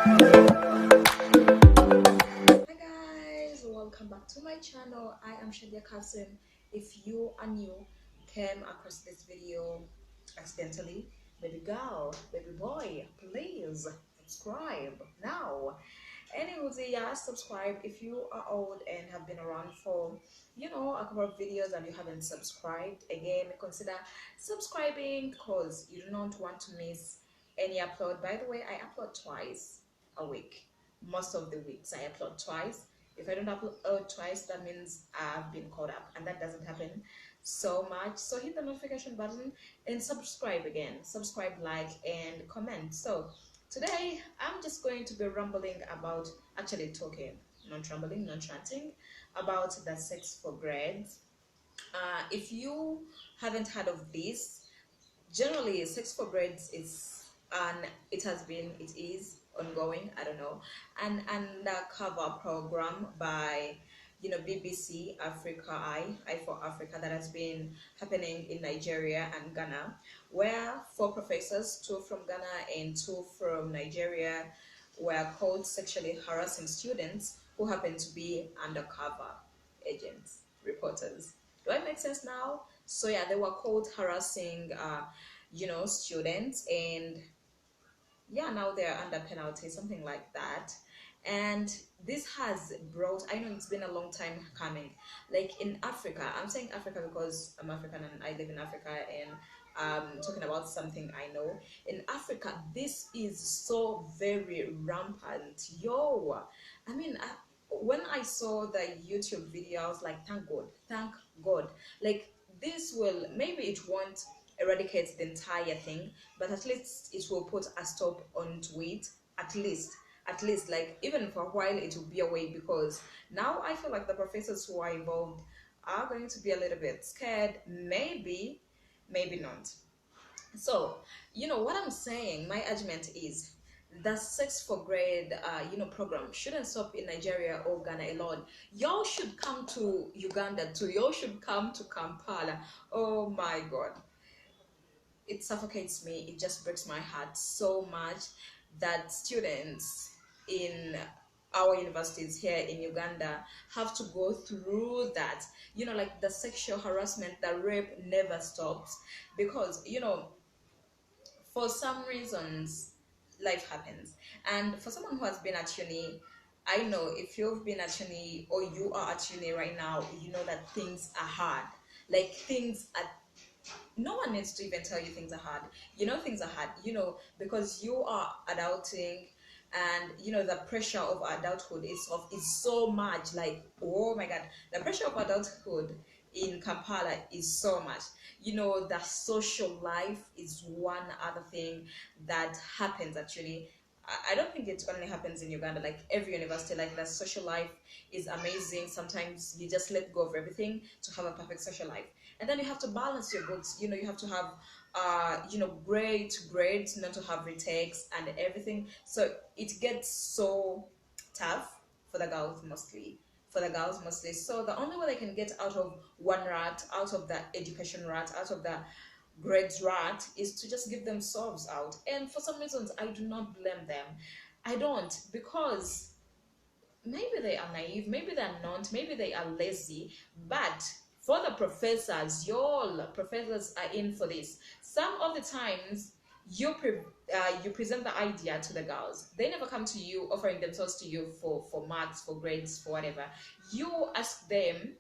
Hi guys, welcome back to my channel. I am Shadia Kasim. If you are new, came across this video accidentally, baby girl, baby boy, please subscribe now. Anyways, yeah, subscribe if you are old and have been around for a couple of videos and you haven't subscribed. Again, consider subscribing because you do not want to miss any upload. By the way, I upload twice a week. Most of the weeks I upload twice. If I don't upload twice, that means I've been caught up, and that doesn't happen so much. So hit the notification button and subscribe again. Subscribe, like, and comment. So today I'm just going to be rambling about, actually talking, not rambling, not ranting, about the sex for grades. If you haven't heard of this, generally sex for grades is, and it is ongoing, I don't know, an undercover program by BBC Africa, I for Africa, that has been happening in Nigeria and Ghana, where four professors, two from Ghana and two from Nigeria, were caught sexually harassing students who happen to be undercover agents, reporters. Do I make sense now? So yeah, they were caught harassing students, and yeah, now they're under penalty, something like that. And this has brought, I know it's been a long time coming, like in Africa. I'm saying Africa because I'm African and I live in Africa, and talking about something I know. In Africa, this is so very rampant. Yo, I mean, when I saw the YouTube video, I was like, thank God. Like, this will, maybe it won't eradicate the entire thing, but at least it will put a stop onto it. At least, like, even for a while it will be away, because now I feel like the professors who are involved are going to be a little bit scared, maybe not. So what I'm saying, my argument is the sex for grade program shouldn't stop in Nigeria or Ghana alone. Y'all should come to Uganda too. Y'all should come to Kampala. Oh my God, it suffocates me. It just breaks my heart so much that students in our universities here in Uganda have to go through that. Like the sexual harassment, the rape never stops, because for some reasons life happens. And for someone who has been at uni, I know if you've been at uni or you are at uni right now, you know that things are hard. Like, things are, no one needs to even tell you things are hard. Things are hard, because you are adulting, and the pressure of adulthood is so much. Like, oh my God, the pressure of adulthood in Kampala is so much. The social life is one other thing that happens actually. I don't think it only happens in Uganda. Like, every university, like, the social life is amazing. Sometimes you just let go of everything to have a perfect social life, and then you have to balance your books. You have to have great grades, not to have retakes and everything. So it gets so tough for the girls mostly. So the only way they can get out of one rat, out of the education rat, out of the grades rat, is to just give themselves out. And for some reasons, I do not blame them. I don't, because maybe they are naive, maybe they're not, maybe they are lazy. But for the professors, your professors are in for this. Some of the times you present the idea to the girls. They never come to you offering themselves to you for marks, for grades, for whatever. You ask them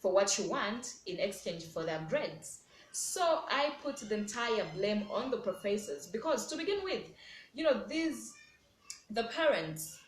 for what you want in exchange for their grades. So I put the entire blame on the professors, because to begin with, these the parents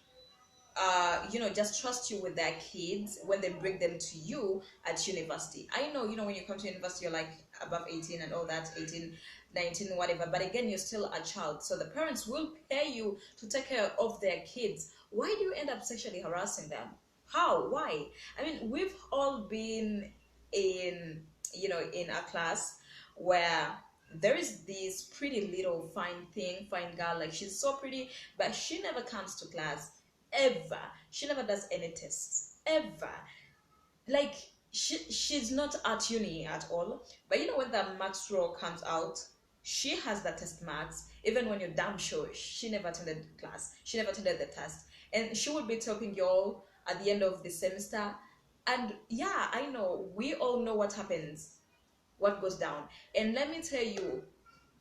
just trust you with their kids when they bring them to you at university. I know, when you come to university, you're like above 18 and all that, 18, 19, whatever. But again, you're still a child. So the parents will pay you to take care of their kids. Why do you end up sexually harassing them? How? Why? I mean, we've all been in, in a class where there is this pretty little fine girl, like, she's so pretty, but she never comes to class ever. She never does any tests ever. Like, she's not at uni at all. But when the max roll comes out, She has the test marks, even when you're damn sure she never attended class, she never attended the test. And she would be talking y'all at the end of the semester. And yeah, I know, we all know what happens, what goes down. And let me tell you,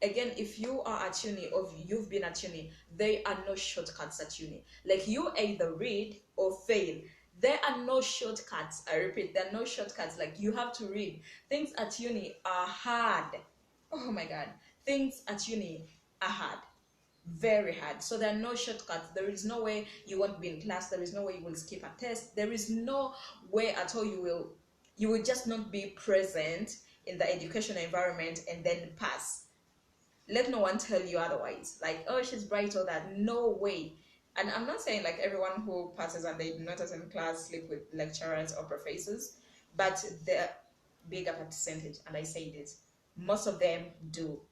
again, if you are at uni or you've been at uni, there are no shortcuts at uni. Like, you either read or fail. There are no shortcuts. I repeat, there are no shortcuts. Like, you have to read. Things at uni are hard. Oh my god. Things at uni are hard, very hard. So there are no shortcuts. There is no way you won't be in class. There is no way you will skip a test. There is no way at all you will just not be present in the educational environment and then pass. Let no one tell you otherwise. Like, oh, she's bright or that. No way. And I'm not saying like everyone who passes and they do not attend class sleep with lecturers or professors, but the bigger percentage, and I say this, most of them do,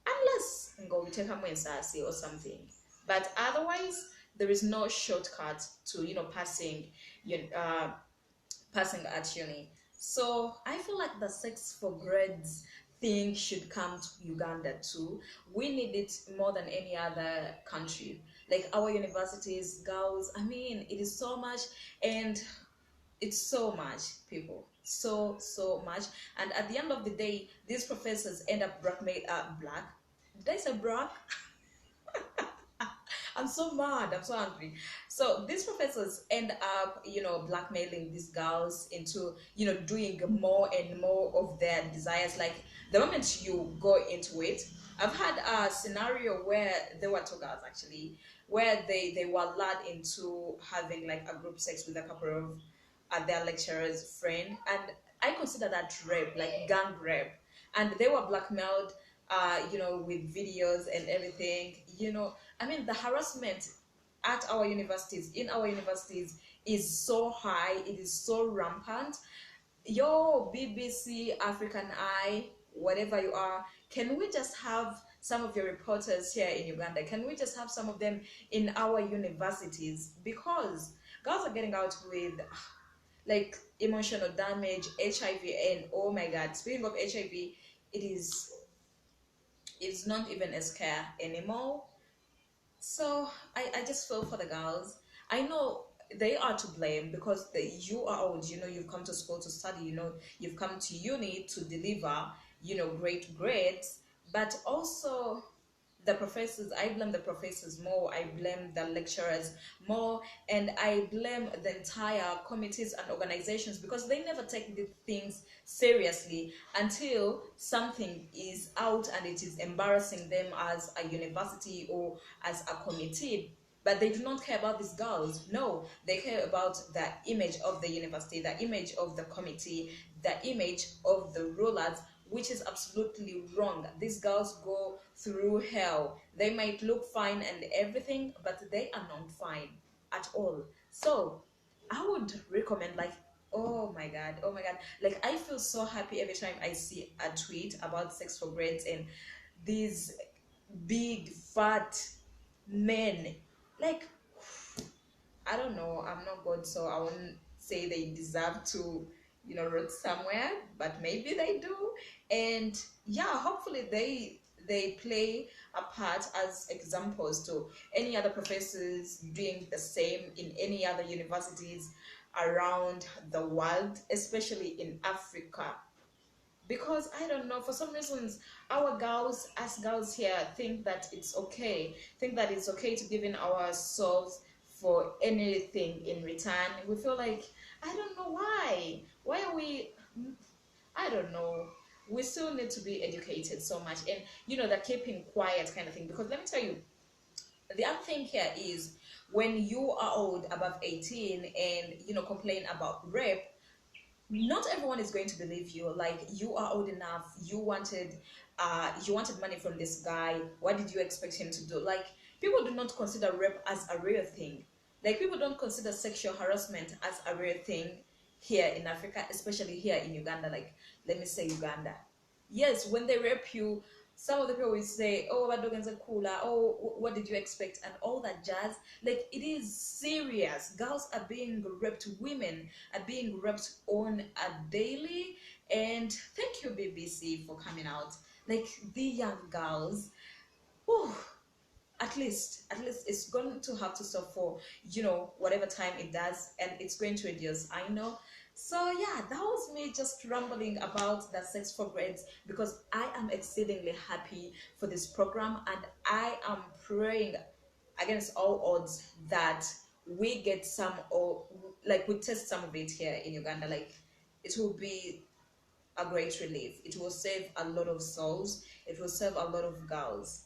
unless go take a mensasi or something. But otherwise, there is no shortcut to passing passing at uni. So I feel like the sex for grades thing should come to Uganda too. We need it more than any other country. Like, our universities, girls, I mean, it is so much, and it's so much, people, so much. And at the end of the day, these professors end up black. Did I say black? I'm so mad. I'm so angry. So these professors end up, blackmailing these girls into, doing more and more of their desires. Like, the moment you go into it, I've had a scenario where there were two girls actually, where they were lured into having like a group sex with a couple of their lecturer's friend, and I consider that rape, like gang rape. And they were blackmailed, with videos and everything. I mean, the harassment at our universities, in our universities, is so high. It is so rampant. Yo, BBC, African Eye, whatever you are, can we just have some of your reporters here in Uganda? Can we just have some of them in our universities? Because girls are getting out with like emotional damage, HIV, and oh my god, speaking of HIV, it is it's not even a scare anymore. So I just feel for the girls. I know they are to blame because you are old, you've come to school to study, you've come to uni to deliver, great grades, but also the professors. I blame the professors more, I blame the lecturers more, and I blame the entire committees and organizations, because they never take these things seriously until something is out and it is embarrassing them as a university or as a committee. But they do not care about these girls. No, they care about the image of the university, the image of the committee, the image of the rulers, which is absolutely wrong. These girls go through hell. They might look fine and everything, but they are not fine at all. So I would recommend, like, oh my god, like, I feel so happy every time I see a tweet about sex for grades and these big fat men. Like, I don't know, I'm not God, so I won't say they deserve to, rot somewhere, but maybe they do. And yeah, hopefully they play a part as examples to any other professors doing the same in any other universities around the world, especially in Africa. Because I don't know, for some reasons, our girls, us girls here, think that it's okay to give in our souls for anything in return. We feel like, I don't know why are we, I don't know, we still need to be educated so much. And the keeping quiet kind of thing. Because let me tell you, the other thing here is, when you are old, above 18, and complain about rape, not everyone is going to believe you. Like, you are old enough, you wanted money from this guy, what did you expect him to do? Like, people do not consider rape as a real thing. Like, people don't consider sexual harassment as a real thing here in Africa, especially here in Uganda. Like, let me say Uganda. Yes, when they rape you, some of the people will say, oh, Badoganza Kula, oh, what did you expect, and all that jazz. Like, it is serious. Girls are being raped, women are being raped on a daily. And thank you, BBC, for coming out like the young girls. Whew, at least it's going to have to stop for whatever time it does, and it's going to reduce, I know. So yeah, that was me just rambling about the sex for grades, because I am exceedingly happy for this program, and I am praying against all odds that we get some, or like we test some of it here in Uganda. Like, it will be a great relief. It will save a lot of souls, it will save a lot of girls.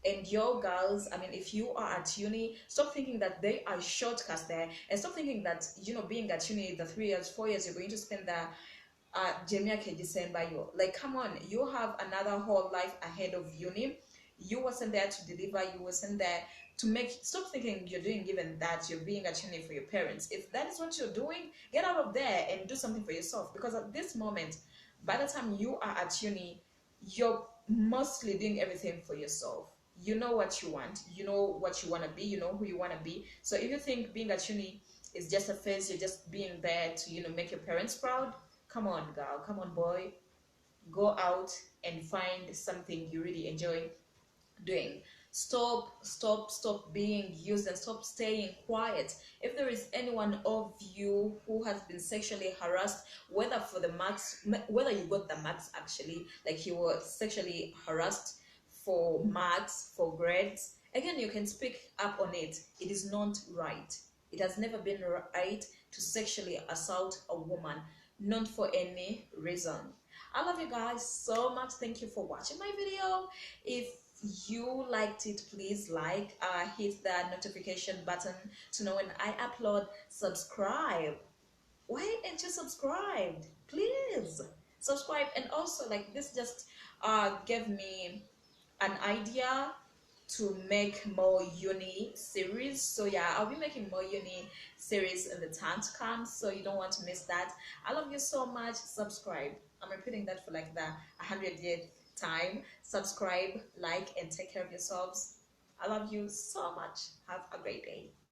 And your girls, I mean, if you are at uni, stop thinking that they are shortcuts there, and stop thinking that being at uni, the 3 years 4 years you're going to spend there, Jamia ke December, you like, come on, you have another whole life ahead of uni. You wasn't there to deliver, you wasn't there to make. Stop thinking you're doing even that, you're being at uni for your parents. If that is what you're doing, get out of there and do something for yourself, because at this moment, by the time you are at uni, you're mostly doing everything for yourself. You know what you want, you know what you want to be, you know who you want to be. So if you think being at uni is just a phase, you're just being there to make your parents proud, come on girl, come on boy, go out and find something you really enjoy doing. Stop being used, and stop staying quiet. If there is anyone of you who has been sexually harassed, whether for the marks, whether you got the marks, actually, like you were sexually harassed for marks, for grades, again, you can speak up on it. It is not right. It has never been right to sexually assault a woman, not for any reason. I love you guys so much. Thank you for watching my video. If you liked it, please hit the notification button to know when I upload. Subscribe. Why ain't you subscribed? Please subscribe. And also, like, this just gave me an idea to make more uni series. So yeah, I'll be making more uni series in the time to come, so you don't want to miss that. I love you so much. Subscribe. I'm repeating that for like the 100th time. Subscribe, like, and take care of yourselves. I love you so much. Have a great day.